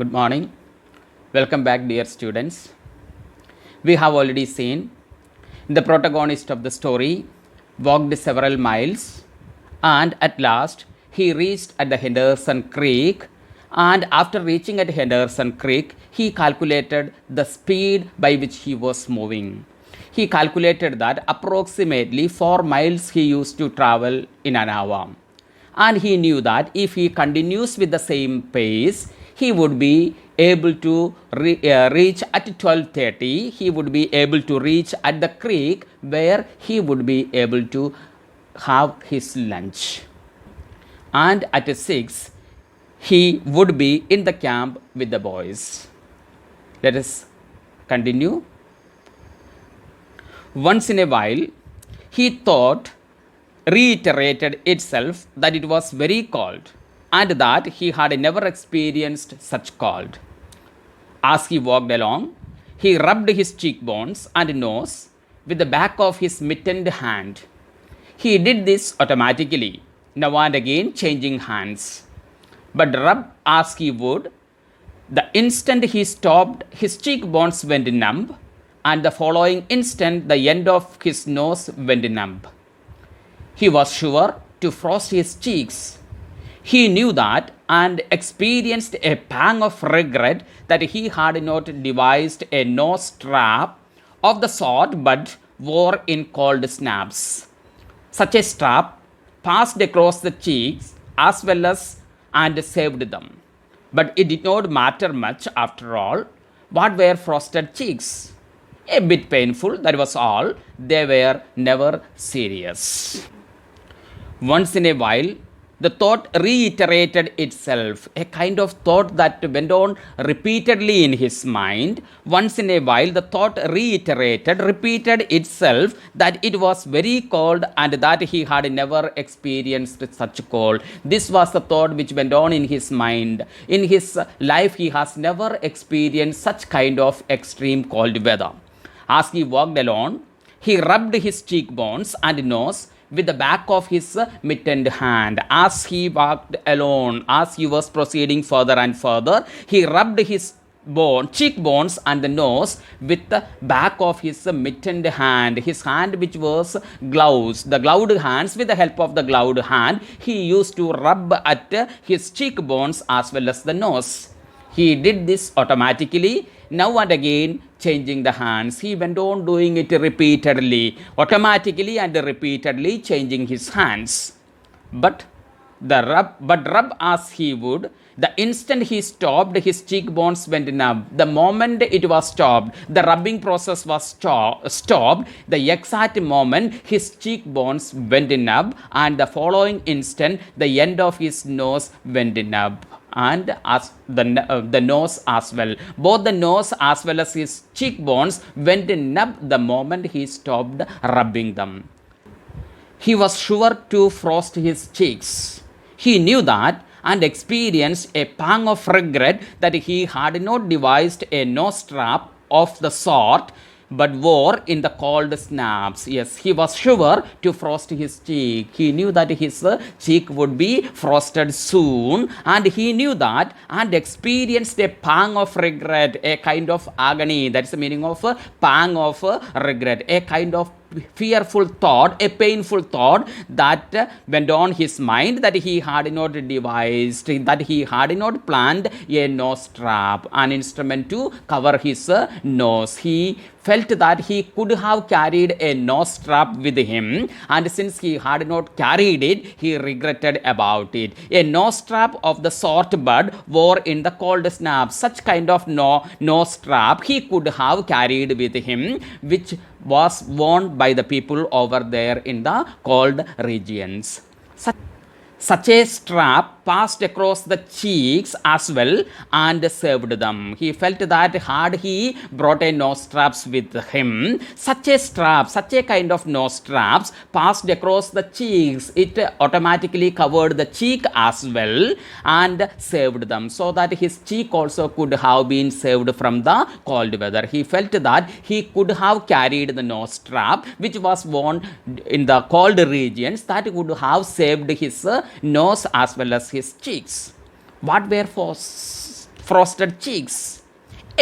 Good morning. Welcome back, dear students. We have already seen the protagonist of the story walked several miles and at last he reached at the Henderson Creek. And after reaching at Henderson Creek, he calculated the speed by which he was moving. He calculated that approximately 4 miles he used to travel in an hour. And he knew that if he continues with the same pace, he would be able to reach at 12:30. He would be able to reach at the creek where he would be able to have his lunch. And at 6, he would be in the camp with the boys. Let us continue. Once in a while, he thought reiterated itself that it was very cold and that he had never experienced such cold. As he walked along, he rubbed his cheekbones and nose with the back of his mittened hand. He did this automatically, now and again changing hands. But rub as he would, the instant he stopped, his cheekbones went numb, and the following instant, the end of his nose went numb. He was sure to frost his cheeks. He knew that and experienced a pang of regret that he had not devised a nose strap of the sort but wore in cold snaps. Such a strap passed across the cheeks as well as and saved them. But it did not matter much after all. What were frosted cheeks? A bit painful, that was all. They were never serious. Once in a while, the thought reiterated itself, a kind of thought that went on repeatedly in his mind. Once in a while, the thought repeated itself that it was very cold and that he had never experienced such cold. This was the thought which went on in his mind. In his life, he has never experienced such kind of extreme cold weather. As he walked along, he rubbed his cheekbones and nose with the back of his mittened hand. As he walked alone, as he was proceeding further and further, he rubbed his cheekbones and the nose with the back of his mittened hand, his hand which was gloves, the gloved hands. With the help of the gloved hand, he used to rub at his cheekbones as well as the nose. He did this automatically, now and again changing the hands. He went on doing it repeatedly, automatically and repeatedly changing his hands. But rub as he would, the instant he stopped, his cheekbones went numb. The moment it was stopped, the rubbing process was stopped. The exact moment his cheekbones went numb, and the following instant, the end of his nose went numb. And as the nose as well, both the nose as well as his cheekbones went numb the moment he stopped rubbing them. He was sure to frost his cheeks. He knew that and experienced a pang of regret that he had not devised a nose strap of the sort but wore in the cold snaps. Yes, he was sure to frost his cheek. He knew that his cheek would be frosted soon, and he knew that and experienced a pang of regret, a kind of agony. That's the meaning of pang of regret, a kind of fearful thought, a painful thought that went on his mind, that he had not devised, that he had not planned a nose strap, an instrument to cover his nose. He felt that he could have carried a nose strap with him, and since he had not carried it, he regretted about it. A nose strap of the sort Bud wore in the cold snap, such kind of nose strap he could have carried with him, which was worn by the people over there in the cold regions. Such a strap passed across the cheeks as well and saved them. He felt that had he brought a nose straps with him, such a strap, such a kind of nose straps passed across the cheeks. It automatically covered the cheek as well and saved them, so that his cheek also could have been saved from the cold weather. He felt that he could have carried the nose strap which was worn in the cold regions, that would have saved his nose as well as his cheeks. What were frosted cheeks.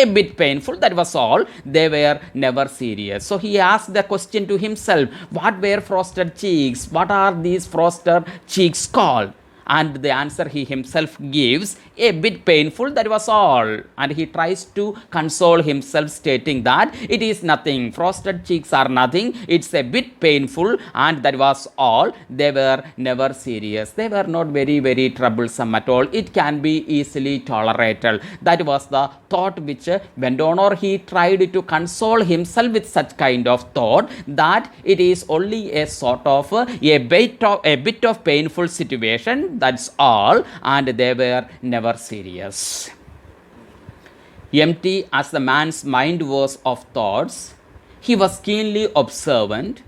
A bit painful, that was all. They were never serious. So he asked the question to himself, what were frosted cheeks? What are these frosted cheeks called? And the answer he himself gives, a bit painful, that was all. And he tries to console himself, stating that it is nothing, frosted cheeks are nothing, it's a bit painful, and that was all. They were never serious, they were not very troublesome at all, it can be easily tolerated. That was the thought which went on, or he tried to console himself with such kind of thought, that it is only a sort of a bit of painful situation, that's all, and they were never serious. Empty as the man's mind was of thoughts, he was keenly observant,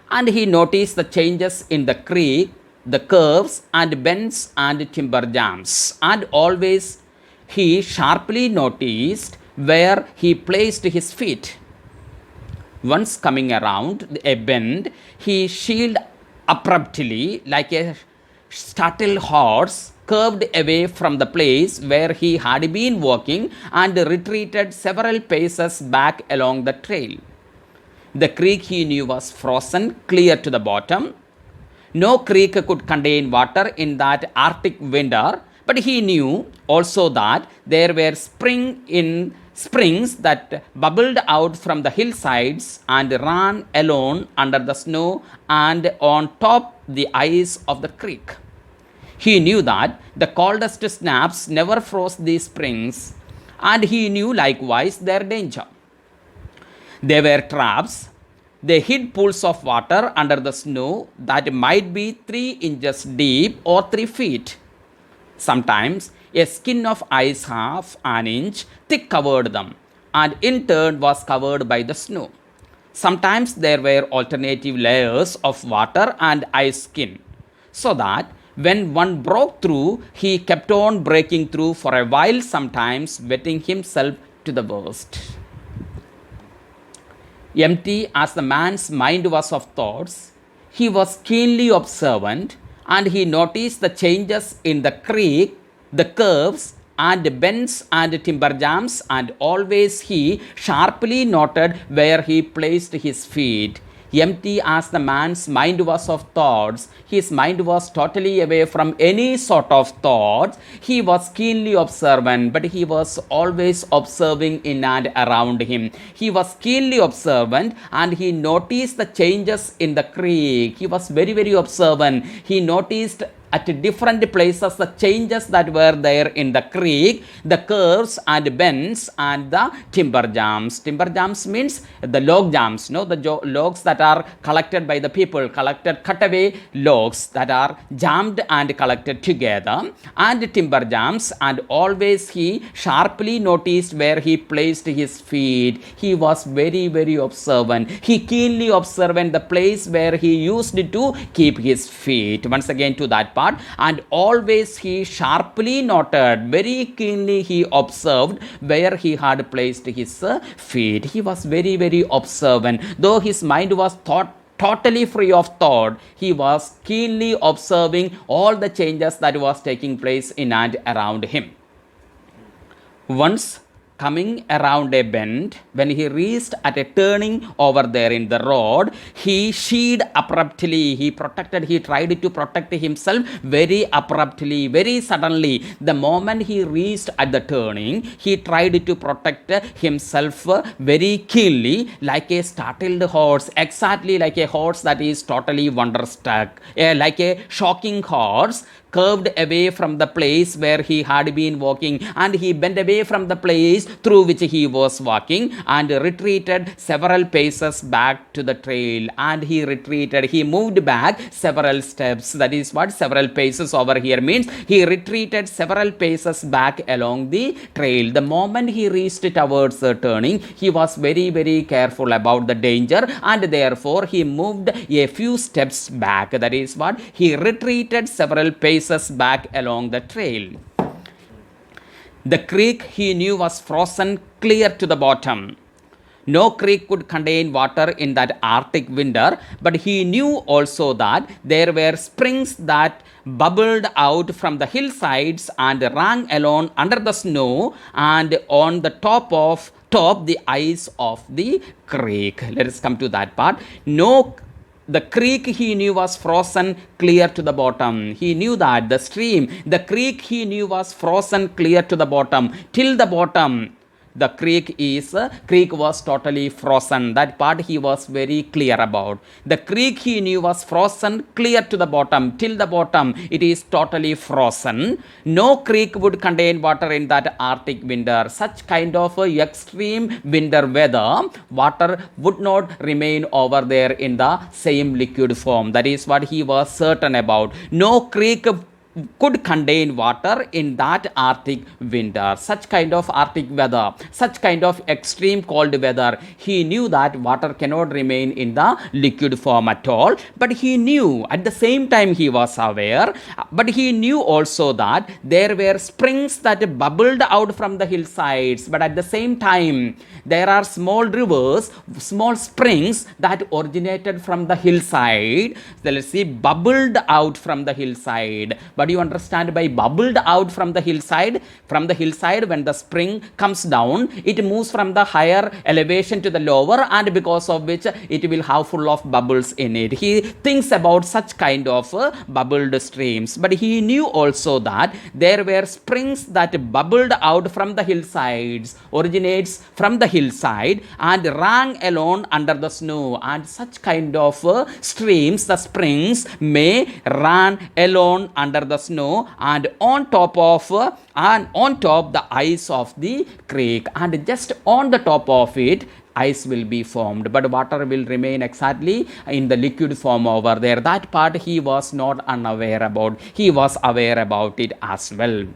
and he noticed the changes in the creek, the curves and bends and timber jams, and always he sharply noticed where he placed his feet. Once coming around a bend, he sheeled abruptly like a startled horse, curved away from the place where he had been walking, and retreated several paces back along the trail. The creek he knew was frozen clear to the bottom. No creek could contain water in that Arctic winter, but he knew also that there were springs that bubbled out from the hillsides and ran alone under the snow and on top the ice of the creek. He knew that the coldest snaps never froze these springs, and he knew likewise their danger. They were traps. They hid pools of water under the snow that might be 3 inches deep or 3 feet. Sometimes a skin of ice half an inch thick covered them, and in turn was covered by the snow. Sometimes there were alternative layers of water and ice skin, so that when one broke through, he kept on breaking through for a while, sometimes wetting himself to the worst. Empty as the man's mind was of thoughts, he was keenly observant, and he noticed the changes in the creek, the curves and bends and timber jams, and always he sharply noted where he placed his feet. Empty as the man's mind was of thoughts, his mind was totally away from any sort of thoughts. He was keenly observant, but he was always observing in and around him. He was keenly observant, and he noticed the changes in the creek. He was very observant. He noticed at different places the changes that were there in the creek, the curves and bends and the timber jams. Timber jams means the log jams, no, the logs that are collected by the people, cutaway logs that are jammed and collected together, and timber jams. And always he sharply noticed where he placed his feet. He was very observant. He keenly observant the place where he used to keep his feet. Once again to that part. And always he sharply noted, very keenly he observed where he had placed his feet. He was very observant. Though his mind was totally free of thought, he was keenly observing all the changes that was taking place in and around him. Once coming around a bend, when he reached at a turning over there in the road, he sheeled abruptly. He tried to protect himself very abruptly, very suddenly. The moment he reached at the turning, he tried to protect himself very keenly, like a startled horse, exactly like a horse that is totally wonderstruck, like a shocking horse, curved away from the place where he had been walking, and he bent away from the place through which he was walking, and retreated several paces back to the trail. And he moved back several steps. That is what several paces over here means. He retreated several paces back along the trail. The moment he reached towards the turning, he was very careful about the danger, and therefore he moved a few steps back. That is what he retreated several paces back along the trail. The creek he knew was frozen clear to the bottom. No creek could contain water in that Arctic winter, but he knew also that there were springs that bubbled out from the hillsides and ran along under the snow and on the top the ice of the creek. Let us come to that part. No, the creek he knew was frozen clear to the bottom. He knew that the stream, the creek he knew was frozen clear to the bottom, till the bottom. The creek was totally frozen. That part he was very clear about. The creek he knew was frozen clear to the bottom, till the bottom. It is totally frozen. No creek would contain water in that Arctic winter. Such kind of extreme winter weather, water would not remain over there in the same liquid form. That is what he was certain about. No creek could contain water in that Arctic winter. Such kind of Arctic weather, such kind of extreme cold weather, he knew that water cannot remain in the liquid form at all. But he knew, at the same time he was aware, but he knew also that there were springs that bubbled out from the hillsides. But at the same time, there are small rivers, small springs that originated from the hillside. So let's see, bubbled out from the hillside. What do you understand by bubbled out from the hillside? From the hillside, when the spring comes down, it moves from the higher elevation to the lower, and because of which it will have full of bubbles in it. He thinks about such kind of bubbled streams. But he knew also that there were springs that bubbled out from the hillsides, originates from the hillside and ran along under the snow. And such kind of streams, the springs, may run along under the snow and on top the ice of the creek, and just on the top of it ice will be formed, but water will remain exactly in the liquid form over there. That part he was not unaware about. He was aware about it as well.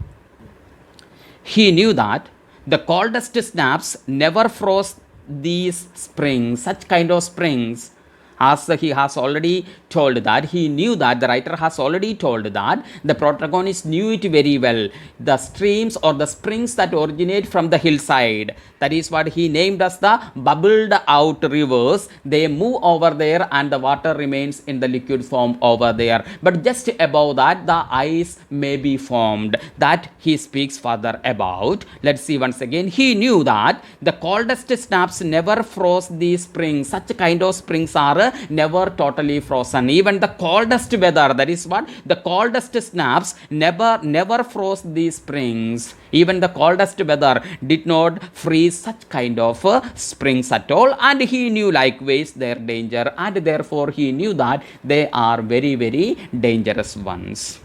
He knew that the coldest snaps never froze these springs, such kind of springs. As he has already told that, he knew that, the writer has already told that, the protagonist knew it very well. The streams or the springs that originate from the hillside, that is what he named as the bubbled out rivers, they move over there and the water remains in the liquid form over there. But just above that, the ice may be formed. That he speaks further about. Let's see once again. He knew that the coldest snaps never froze these springs. Such kind of springs are never totally frozen. Even the coldest weather, that is what, the coldest snaps never froze these springs. Even the coldest weather did not freeze such kind of springs at all. And he knew likewise their danger, and therefore he knew that they are very, very dangerous ones.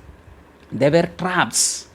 They were traps.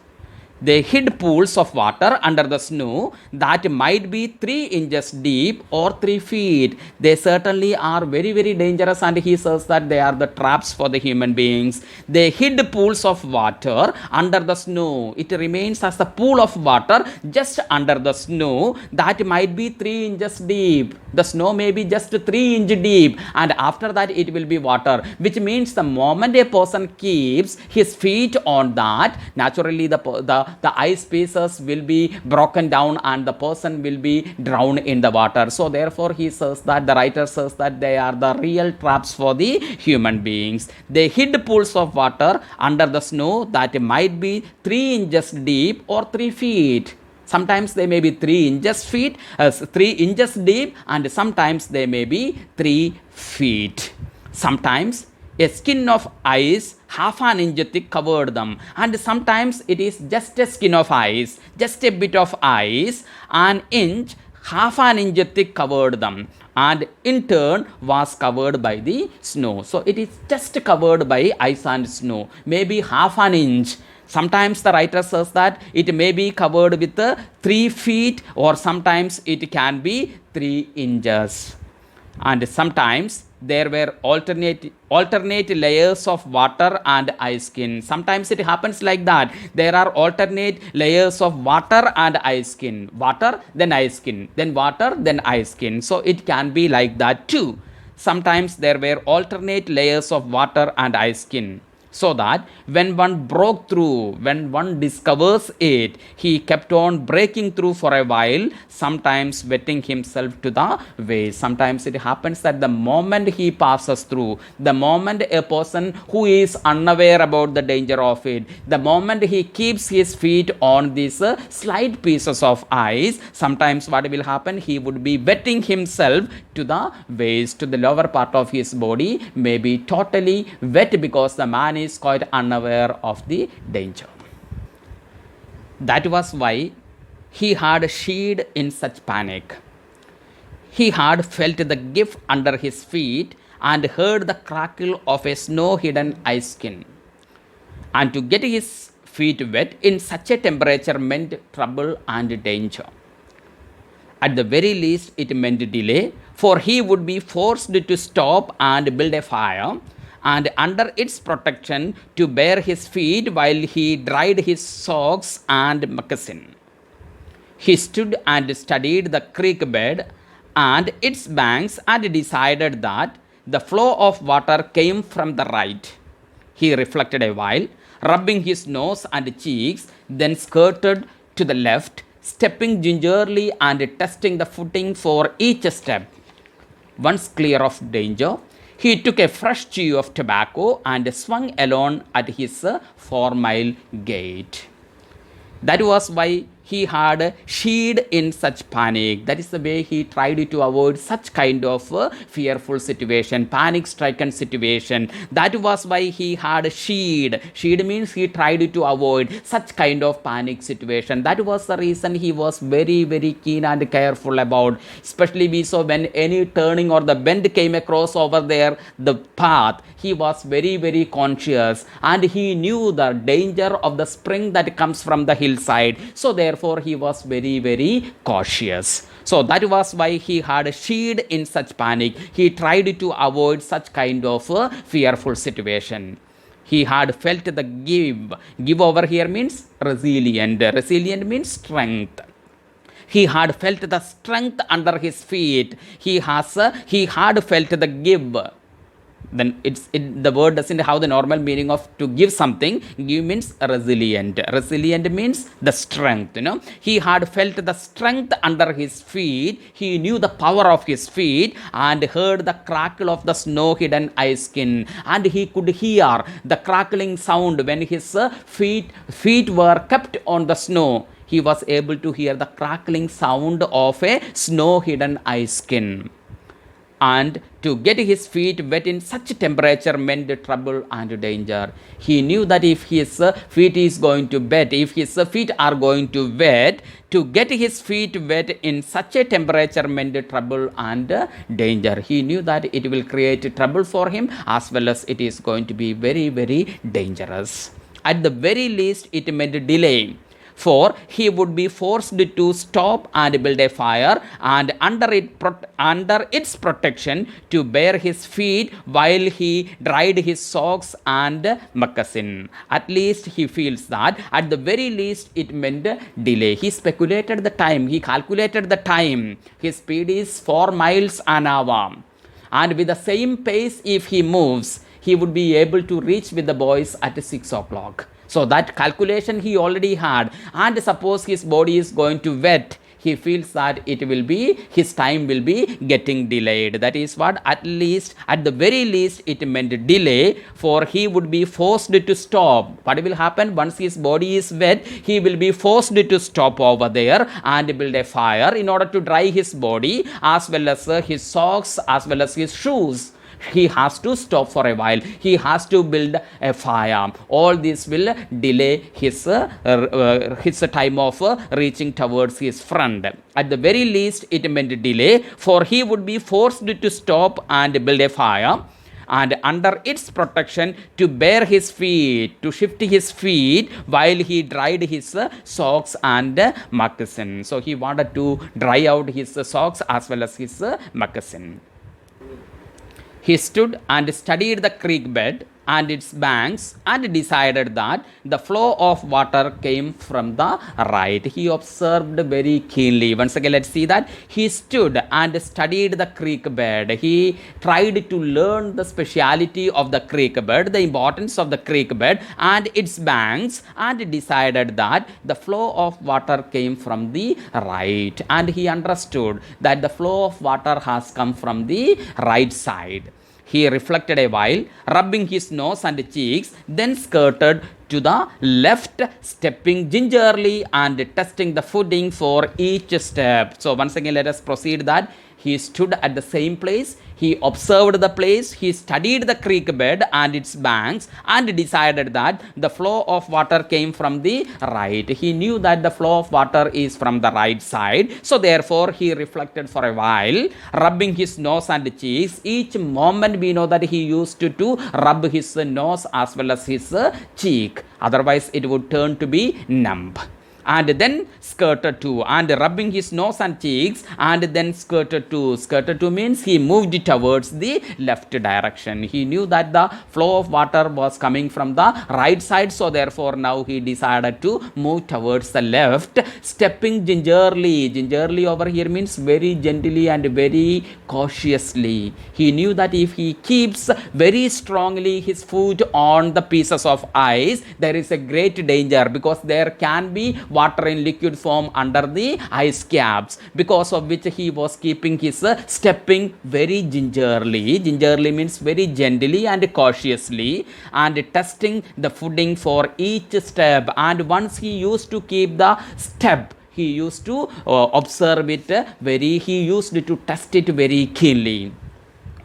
They hid pools of water under the snow that might be 3 inches deep or 3 feet. They certainly are very, very dangerous, and he says that they are the traps for the human beings. They hid pools of water under the snow. It remains as a pool of water just under the snow that might be 3 inches deep. The snow may be just 3 inches deep, and after that it will be water, which means the moment a person keeps his feet on that, naturally the ice pieces will be broken down and the person will be drowned in the water. So therefore he says that, the writer says that they are the real traps for the human beings. They hid pools of water under the snow that might be 3 inches deep or 3 feet. Sometimes they may be 3 inches deep, and sometimes they may be 3 feet. Sometimes a skin of ice half an inch thick covered them, and sometimes it is just a skin of ice, just a bit of ice, an inch, half an inch thick covered them, and in turn was covered by the snow. So it is just covered by ice and snow, maybe half an inch. Sometimes the writer says that it may be covered with 3 feet, or sometimes it can be 3 inches. And sometimes there were alternate layers of water and ice skin. Sometimes it happens like that. There are alternate layers of water and ice skin. Water, then ice skin. Then water, then ice skin. So it can be like that too. Sometimes there were alternate layers of water and ice skin. so that when one broke through, when one discovers it, he kept on breaking through for a while, sometimes wetting himself to the waist. Sometimes it happens that the moment he passes through, the moment a person who is unaware about the danger of it, the moment he keeps his feet on these slight pieces of ice, sometimes what will happen, he would be wetting himself to the waist, to the lower part of his body may be totally wet because the man is quite unaware of the danger. That was why he had sheed in such panic. He had felt the gift under his feet and heard the crackle of a snow-hidden ice skin. And to get his feet wet in such a temperature meant trouble and danger. At the very least, it meant delay, for he would be forced to stop and build a fire, and under its protection to bare his feet while he dried his socks and moccasin. He stood and studied the creek bed and its banks and decided that the flow of water came from the right. He reflected a while, rubbing his nose and cheeks, then skirted to the left, stepping gingerly and testing the footing for each step. Once clear of danger, he took a fresh chew of tobacco and swung along at his 4-mile gait. That was why he had sheed in such panic. That is the way he tried to avoid such kind of fearful situation, panic stricken situation. That was why he had sheed. Sheed means he tried to avoid such kind of panic situation. That was the reason he was very, very keen and careful about. Especially we saw when any turning or the bend came across over there, the path, he was very, very conscious, and he knew the danger of the spring that comes from the hillside. So therefore he was very, very cautious. So that was why he had sheed in such panic. He tried to avoid such kind of fearful situation. He had felt the give over here means resilient means strength. He had felt the strength under his feet. He had felt the give. Then the word doesn't have the normal meaning of to give something. Give means resilient means the strength, he had felt the strength under his feet. He knew the power of his feet and heard the crackle of the snow hidden ice skin, and he could hear the crackling sound when his feet were kept on the snow. He was able to hear the crackling sound of a snow hidden ice skin. And to get his feet wet in such temperature meant trouble and danger. He knew that if his feet is going to wet, if his feet are going to wet, to get his feet wet in such a temperature meant trouble and danger. He knew that it will create trouble for him as well as it is going to be very, very dangerous. At the very least, it meant delay, for he would be forced to stop and build a fire, and under its protection to bare his feet while he dried his socks and moccasin. At least he feels that at the very least it meant delay. He speculated the time, he calculated the time. His speed is 4 miles an hour, and with the same pace if he moves, he would be able to reach with the boys at 6 o'clock. So that calculation he already had, and suppose his body is going to wet, he feels that his time will be getting delayed. That is what, at the very least it meant delay, for he would be forced to stop. What will happen once his body is wet? He will be forced to stop over there and build a fire in order to dry his body as well as his socks as well as his shoes. He has to stop for a while. He has to build a fire. All this will delay his time of reaching towards his friend. At the very least, it meant delay, for he would be forced to stop and build a fire, and under its protection to bare his feet, to shift his feet while he dried his socks and moccasin. So he wanted to dry out his socks as well as his moccasin. He stood and studied the creek bed and its banks and decided that the flow of water came from the right. He observed very keenly. Once again, let's see that he stood and studied the creek bed. He tried to learn the speciality of the creek bed, the importance of the creek bed and its banks, and decided that the flow of water came from the right. And he understood that the flow of water has come from the right side. He reflected a while, rubbing his nose and cheeks, then skirted to the left, stepping gingerly and testing the footing for each step. So, once again, let us proceed that he stood at the same place, he observed the place, he studied the creek bed and its banks, and decided that the flow of water came from the right. He knew that the flow of water is from the right side. So, therefore, he reflected for a while, rubbing his nose and cheeks. Each moment we know that he used to rub his nose as well as his cheek. Otherwise, it would turn to be numb. And then skirted to, and rubbing his nose and cheeks, and then skirted to. Skirted to means he moved towards the left direction. He knew that the flow of water was coming from the right side, so therefore now he decided to move towards the left, stepping gingerly. Gingerly over here means very gently and very cautiously. He knew that if he keeps very strongly his foot on the pieces of ice, there is a great danger, because there can be water in liquid form under the ice caps, because of which he was keeping his stepping very gingerly. Gingerly means very gently and cautiously, and testing the footing for each step. And once he used to keep the step, he used to observe it he used to test it very keenly.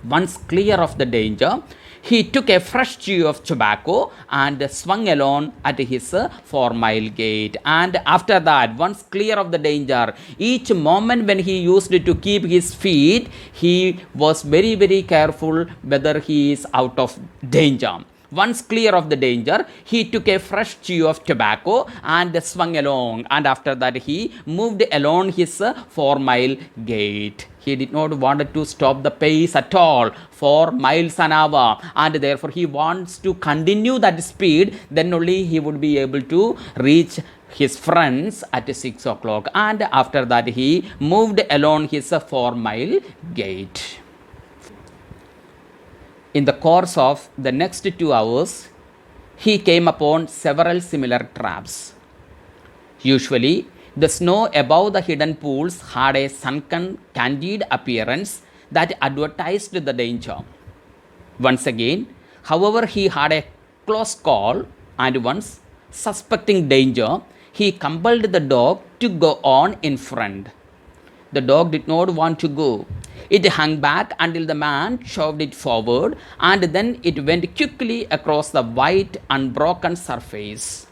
Once clear of the danger, he took a fresh chew of tobacco and swung along at his 4-mile gait. And after that, once clear of the danger, each moment when he used to keep his feet, he was very, very careful whether he is out of danger. Once clear of the danger, he took a fresh chew of tobacco and swung along. And after that, he moved along his 4-mile gait. He did not want to stop the pace at all, 4 miles an hour, and therefore he wants to continue that speed. Then only he would be able to reach his friends at 6 o'clock. And after that, he moved along his 4-mile gait. In the course of the next 2 hours, he came upon several similar traps. Usually, the snow above the hidden pools had a sunken, candid appearance that advertised the danger. Once again, however, he had a close call, and once, suspecting danger, he compelled the dog to go on in front. The dog did not want to go. It hung back until the man shoved it forward, and then it went quickly across the white, unbroken surface.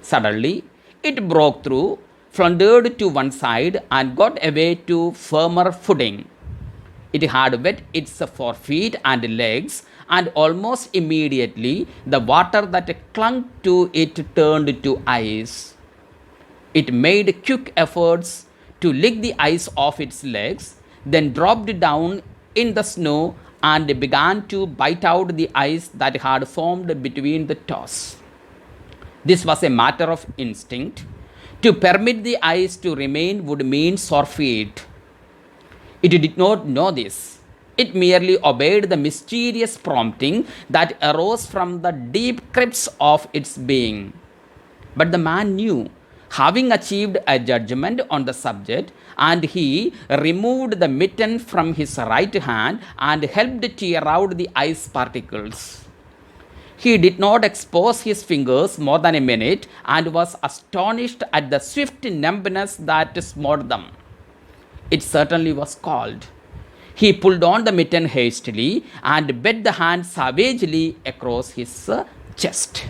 Suddenly, it broke through, floundered to one side, and got away to firmer footing. It had wet its forefeet and legs, and almost immediately the water that clung to it turned to ice. It made quick efforts to lick the ice off its legs, then dropped down in the snow and began to bite out the ice that had formed between the toes. This was a matter of instinct. To permit the ice to remain would mean forfeit. It did not know this. It merely obeyed the mysterious prompting that arose from the deep crypts of its being. But the man knew, having achieved a judgment on the subject, and he removed the mitten from his right hand and helped tear out the ice particles. He did not expose his fingers more than a minute, and was astonished at the swift numbness that smote them. It certainly was cold. He pulled on the mitten hastily and bent the hand savagely across his chest.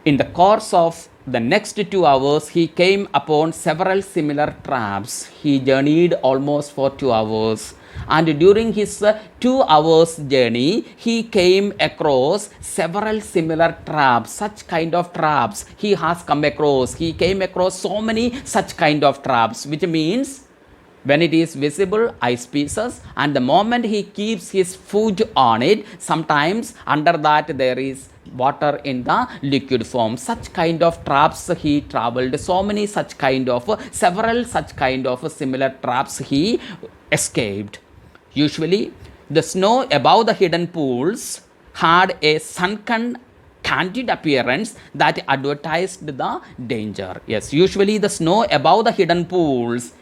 In the course of the next 2 hours, he came upon several similar traps. He journeyed almost for 2 hours. And during his 2 hours journey, he came across several similar traps, such kind of traps he has come across. He came across so many such kind of traps, which means when it is visible ice pieces, and the moment he keeps his foot on it, sometimes under that there is water in the liquid form. Such kind of traps he traveled, so many such kind of several such kind of similar traps he escaped. Usually the snow above the hidden pools had a sunken candid appearance that advertised the danger. Yes, usually the snow above the hidden pools,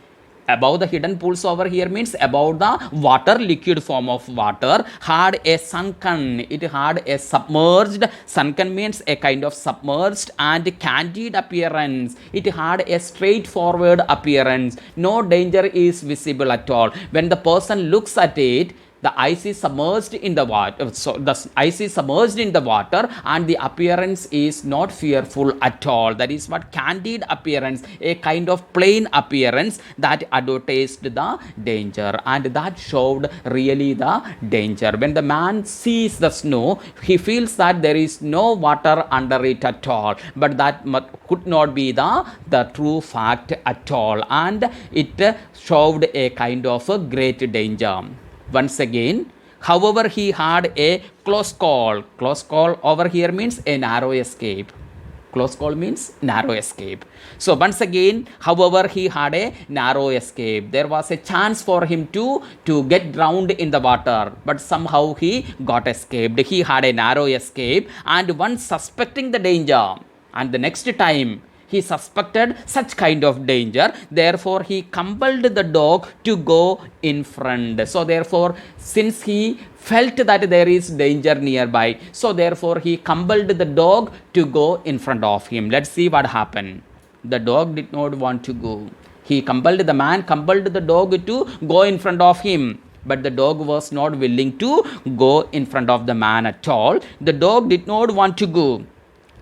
above the hidden pools over here means above the water, liquid form of water, had a sunken, it had a submerged, sunken means a kind of submerged and candid appearance. It had a straightforward appearance. No danger is visible at all. When the person looks at it, the ice is submerged in the water, so the ice is submerged in the water and the appearance is not fearful at all. That is what candid appearance, a kind of plain appearance that advertised the danger, and that showed really the danger. When the man sees the snow, he feels that there is no water under it at all, but that could not be the true fact at all, and it showed a kind of a great danger. Once again, however, he had a close call. Close call over here means a narrow escape. Close call means narrow escape. So once again, however, he had a narrow escape. There was a chance for him to get drowned in the water, but somehow he got escaped. He had a narrow escape, and once suspecting the danger, and the next time he suspected such kind of danger, therefore he compelled the dog to go in front. So therefore, since he felt that there is danger nearby, so therefore he compelled the dog to go in front of him. Let's see what happened. The dog did not want to go. The man compelled the dog to go in front of him, but the dog was not willing to go in front of the man at all. The dog did not want to go.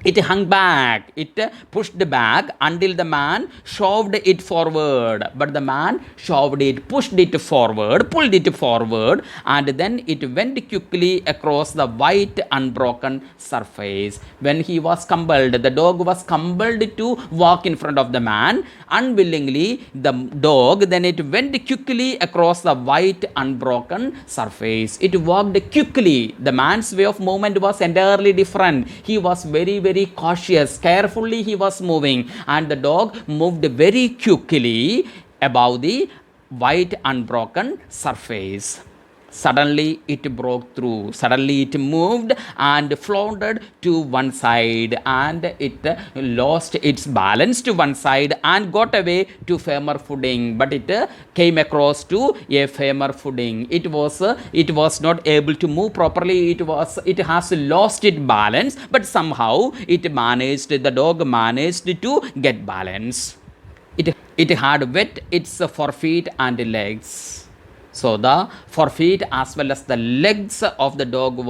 It hung back, it pushed back until the man shoved it forward. But the man shoved it, pushed it forward, pulled it forward, and then it went quickly across the white unbroken surface. When he was compelled, the dog was compelled to walk in front of the man. Unwillingly, the dog, then it went quickly across the white unbroken surface. It walked quickly. The man's way of movement was entirely different. He was very cautious, carefully he was moving, and the dog moved very quickly above the white unbroken surface. Suddenly it broke through. Suddenly it moved and floundered to one side, and it lost its balance to one side and got away to firmer footing. But it came across to a firmer footing. It was not able to move properly. It has lost its balance, but somehow the dog managed to get balance. It had wet its forefeet and legs. So the forefeet as well as the legs of the dog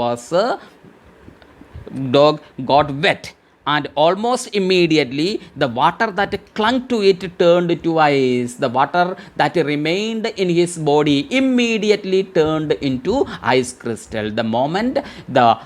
got wet, and almost immediately the water that clung to it turned to ice. The water that remained in his body immediately turned into ice crystal. The moment the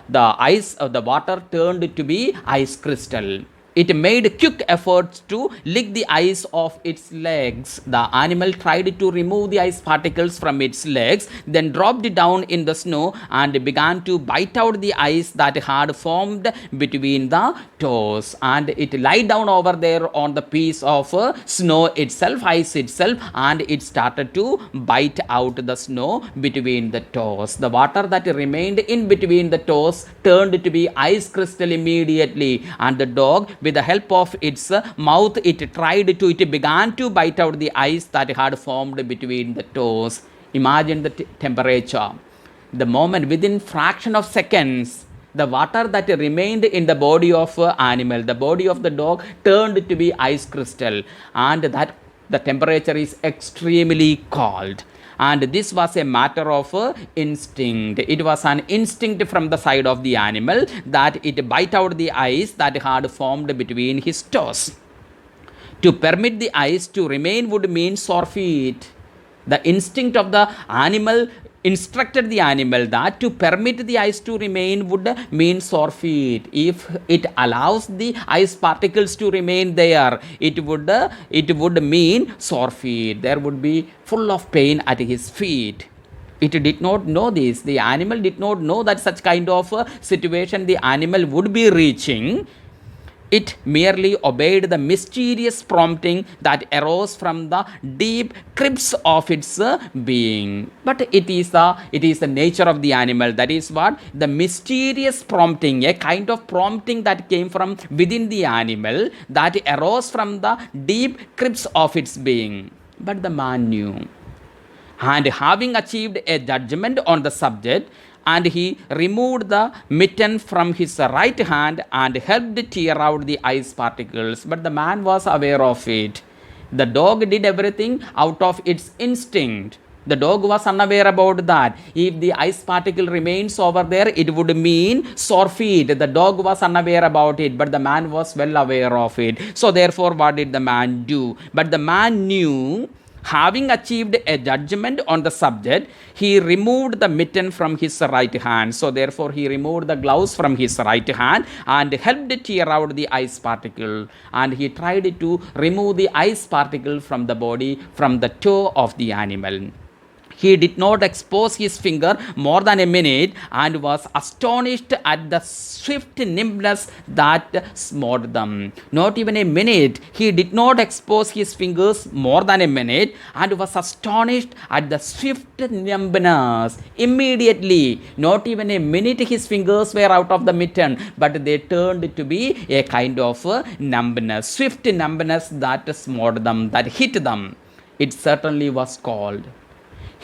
water turned to be ice crystal, it made quick efforts to lick the ice off its legs. The animal tried to remove the ice particles from its legs, then dropped it down in the snow and began to bite out the ice that had formed between the toes. And it lied down over there on the piece of snow itself, ice itself, and it started to bite out the snow between the toes. The water that remained in between the toes turned to be ice crystal immediately, and the dog, with the help of its mouth, it began to bite out the ice that had formed between the toes. Imagine the temperature. The moment, within fraction of seconds, the water that remained in the body of animal, the body of the dog, turned to be ice crystal, and that the temperature is extremely cold. And this was a matter of instinct. It was an instinct from the side of the animal that it bite out the ice that had formed between his toes. To permit the ice to remain would mean sore feet. The instinct of the animal instructed the animal that to permit the ice to remain would mean sore feet. If it allows the ice particles to remain there, it would mean sore feet. There would be full of pain at his feet. It did not know this. The animal did not know that such kind of situation the animal would be reaching. It merely obeyed the mysterious prompting that arose from the deep crypts of its being. But it is the nature of the animal. That is what the mysterious prompting, a kind of prompting that came from within the animal, that arose from the deep crypts of its being. But the man knew, and having achieved a judgment on the subject, and he removed the mitten from his right hand and helped tear out the ice particles. But the man was aware of it. The dog did everything out of its instinct. The dog was unaware about that. If the ice particle remains over there, it would mean sore feet. The dog was unaware about it, but the man was well aware of it. So therefore, what did the man do? But the man knew, having achieved a judgment on the subject, he removed the mitten from his right hand. So therefore, he removed the gloves from his right hand and helped tear out the ice particle. And he tried to remove the ice particle from the body, from the toe of the animal. He did not expose his finger more than a minute, and was astonished at the swift nimbleness that smote them. Not even a minute. He did not expose his fingers more than a minute, and was astonished at the swift nimbleness. Immediately, not even a minute, his fingers were out of the mitten, but they turned to be a kind of numbness, swift numbness that smote them, that hit them. It certainly was cold.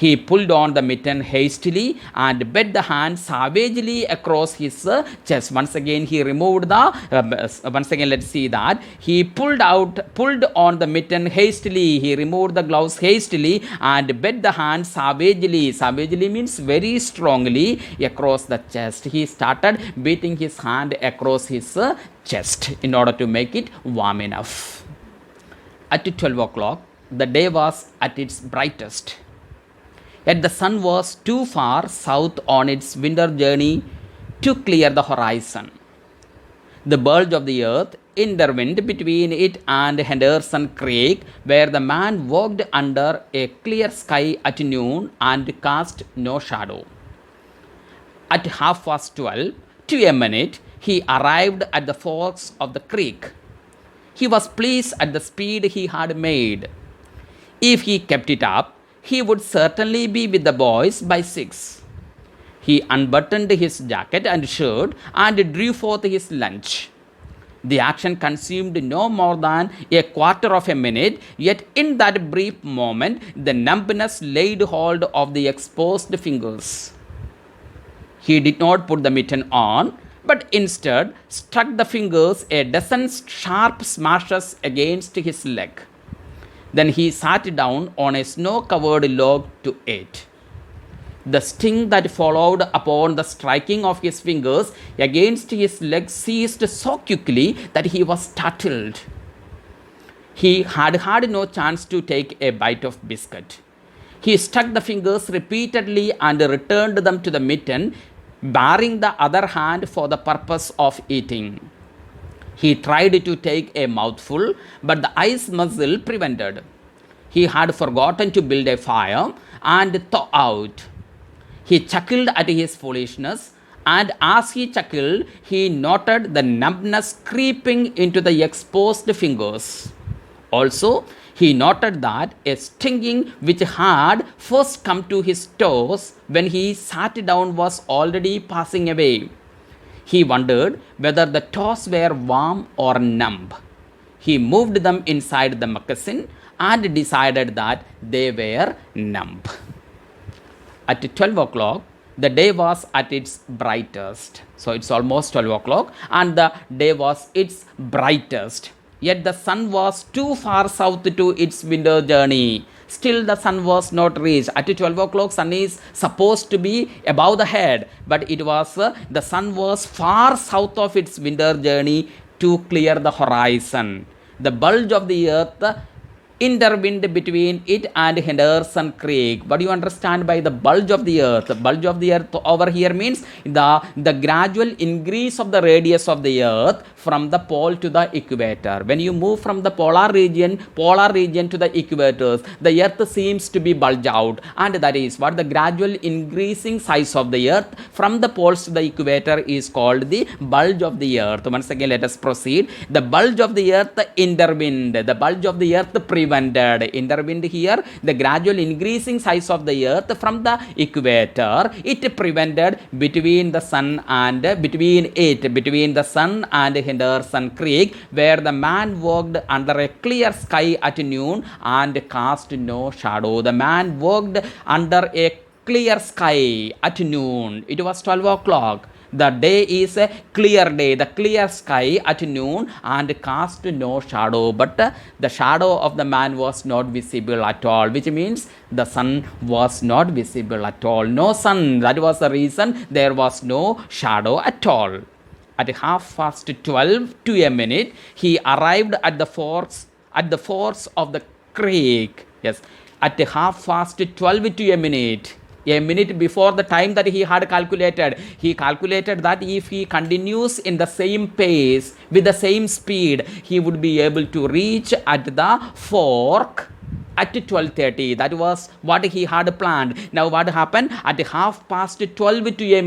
He pulled on the mitten hastily and bent the hand savagely across his chest. Once again, he removed the. Once again, let's see that he pulled on the mitten hastily. He removed the gloves hastily and bent the hand savagely. Savagely means very strongly across the chest. He started beating his hand across his chest in order to make it warm enough. At 12 o'clock, the day was at its brightest. Yet the sun was too far south on its winter journey to clear the horizon. The bulge of the earth intervened between it and Henderson Creek, where the man walked under a clear sky at noon and cast no shadow. At 12:30, to a minute, he arrived at the forks of the creek. He was pleased at the speed he had made. If he kept it up, he would certainly be with the boys by 6. He unbuttoned his jacket and shirt and drew forth his lunch. The action consumed no more than a quarter of a minute, yet in that brief moment, the numbness laid hold of the exposed fingers. He did not put the mitten on, but instead struck the fingers a dozen sharp smashes against his leg. Then he sat down on a snow-covered log to eat. The sting that followed upon the striking of his fingers against his leg ceased so quickly that he was startled. He had no chance to take a bite of biscuit. He struck the fingers repeatedly and returned them to the mitten, baring the other hand for the purpose of eating. He tried to take a mouthful, but the ice muzzle prevented. He had forgotten to build a fire and thaw out. He chuckled at his foolishness, and as he chuckled, he noted the numbness creeping into the exposed fingers. Also, he noted that a stinging which had first come to his toes when he sat down was already passing away. He wondered whether the toes were warm or numb. He moved them inside the moccasin and decided that they were numb. At 12 o'clock, the day was at its brightest. So it's almost 12 o'clock and the day was its brightest. Yet the sun was too far south to its winter journey. Still the sun was not reached. At 12 o'clock, sun is supposed to be above the head, but the sun was far south of its winter journey to clear the horizon. The bulge of the earth intervened between it and Henderson Creek. What do you understand by the bulge of the earth? The bulge of the earth over here means the gradual increase of the radius of the earth from the pole to the equator. When you move from the polar region to the equators, the earth seems to be bulge out, and that is what the gradual increasing size of the earth from the poles to the equator is called the bulge of the earth. Once again, let us proceed. The bulge of the earth intervened. The bulge of the earth intervened here. The gradual increasing size of the earth from the equator, it prevented between the sun and Henderson Creek, where the man walked under a clear sky at noon and cast no shadow. The man walked under a clear sky at noon. It was 12 o'clock. The day is a clear day, the clear sky at noon, and cast no shadow. But the shadow of the man was not visible at all, which means the sun was not visible at all. No sun. That was the reason there was no shadow at all. At 12:30 to a minute, he arrived at the forks of the creek. Yes, at 12:30 to a minute before the time that he had calculated. He calculated that if he continues in the same pace, with the same speed, he would be able to reach at the fork at 12:30. That was what he had planned. Now what happened? At 12:30 to a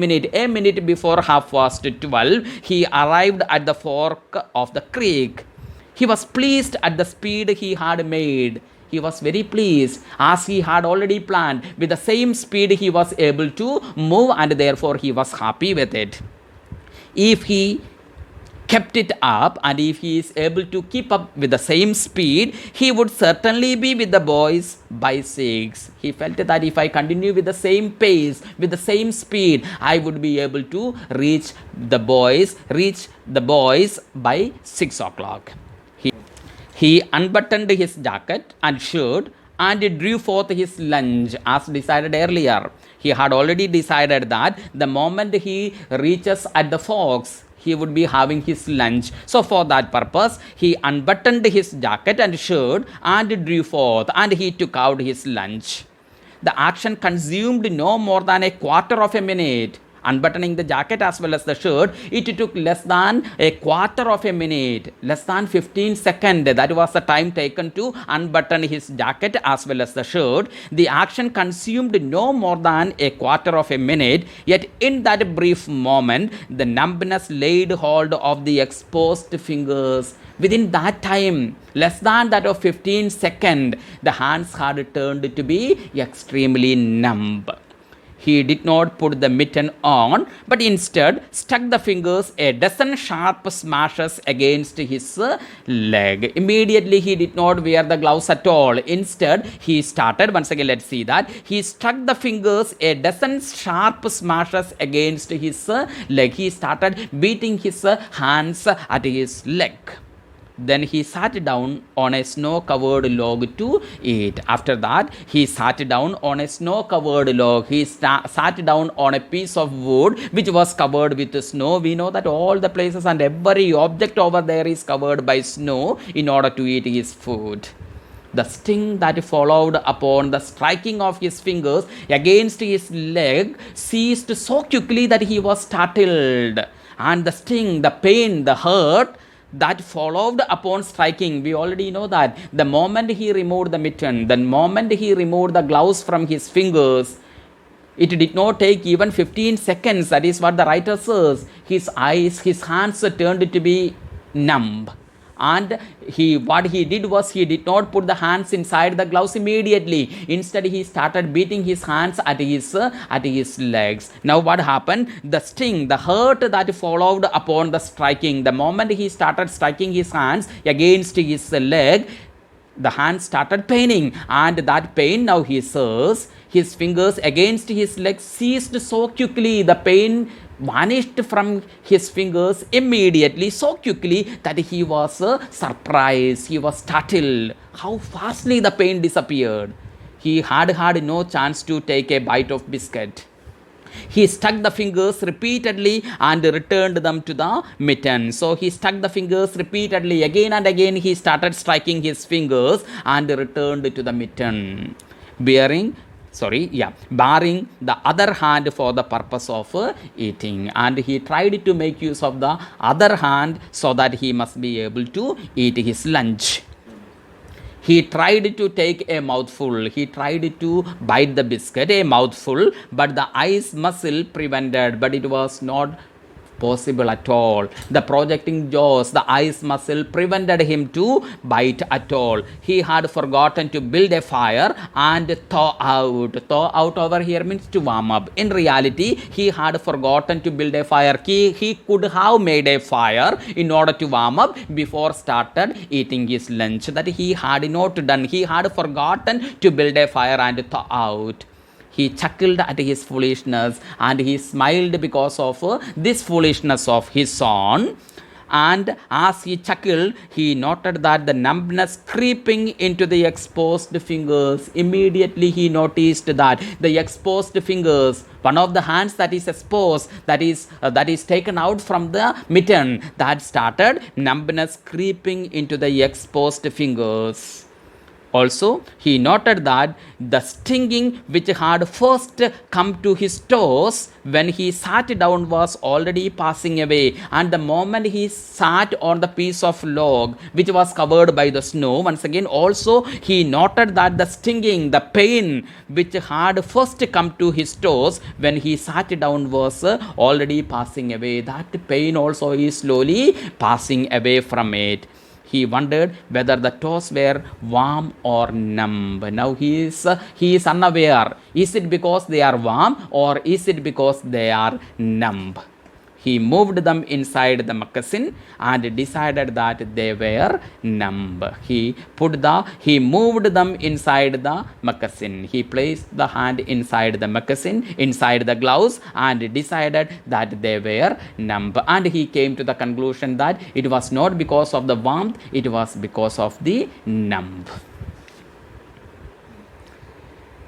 minute before 12:30, he arrived at the fork of the creek. He was pleased at the speed he had made. He was very pleased, as he had already planned. With the same speed he was able to move, and therefore he was happy with it. If he kept it up, and if he is able to keep up with the same speed, he would certainly be with the boys by 6. He felt that if I continue with the same pace, with the same speed, I would be able to reach the boys by 6 o'clock. He unbuttoned his jacket and shirt and drew forth his lunch as decided earlier. He had already decided that the moment he reaches at the forks, he would be having his lunch. So for that purpose, he unbuttoned his jacket and shirt and drew forth, and he took out his lunch. The action consumed no more than a quarter of a minute. Unbuttoning the jacket as well as the shirt, it took less than a quarter of a minute, less than 15 seconds. That was the time taken to unbutton his jacket as well as the shirt. The action consumed no more than a quarter of a minute, yet in that brief moment, the numbness laid hold of the exposed fingers. Within that time, less than that of 15 seconds, the hands had turned to be extremely numb. He did not put the mitten on, but instead stuck the fingers a dozen sharp smashes against his leg. Immediately he did not wear the gloves at all. Instead, he started, once again let's see that, he struck the fingers a dozen sharp smashes against his leg. He started beating his hands at his leg. Then he sat down on a snow-covered log to eat. After that, he sat down on a snow-covered log. He sat down on a piece of wood which was covered with snow. We know that all the places and every object over there is covered by snow in order to eat his food. The sting that followed upon the striking of his fingers against his leg ceased so quickly that he was startled. And the sting, the pain, the hurt that followed upon striking, we already know that the moment he removed the mitten, the moment he removed the gloves from his fingers, it did not take even 15 seconds. That is what the writer says. His eyes, his hands turned to be numb. And what he did was, he did not put the hands inside the gloves immediately. Instead, he started beating his hands at his legs. Now what happened? The sting, the hurt that followed upon the striking, the moment he started striking his hands against his leg, the hands started paining, and that pain, now he says, his fingers against his leg ceased so quickly. The pain vanished from his fingers immediately, so quickly that he was surprised, he was startled how fastly the pain disappeared. He had no chance to take a bite of biscuit. He stuck the fingers repeatedly and returned them to the mitten. So he stuck the fingers repeatedly. Again and again he started striking his fingers and returned to the mitten, barring the other hand for the purpose of eating. And he tried to make use of the other hand so that he must be able to eat his lunch. He tried to take a mouthful. He tried to bite the biscuit, a mouthful, but the eyes muscle prevented, but it was not possible at all. The projecting jaws, the eyes muscle prevented him to bite at all. He had forgotten to build a fire and thaw out. Thaw out over here means to warm up. In reality, he had forgotten to build a fire. He could have made a fire in order to warm up before started eating his lunch. That he had not done. He had forgotten to build a fire and thaw out. He chuckled at his foolishness and he smiled because of this foolishness of his son. And as he chuckled, he noted that the numbness creeping into the exposed fingers. Immediately he noticed that the exposed fingers, one of the hands that is exposed, that is taken out from the mitten, that started numbness creeping into the exposed fingers. Also, he noted that the stinging which had first come to his toes when he sat down was already passing away, and the moment he sat on the piece of log which was covered by the snow, once again also he noted that the stinging, the pain which had first come to his toes when he sat down was already passing away. That pain also is slowly passing away from it. He wondered whether the toes were warm or numb. Now he is unaware. Is it because they are warm or is it because they are numb? He moved them inside the moccasin and decided that they were numb. He moved them inside the moccasin. He placed the hand inside the moccasin, inside the gloves, and decided that they were numb. And he came to the conclusion that it was not because of the warmth, it was because of the numb.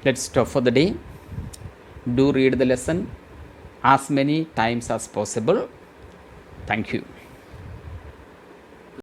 Let's stop for the day. Do read the lesson as many times as possible. Thank you.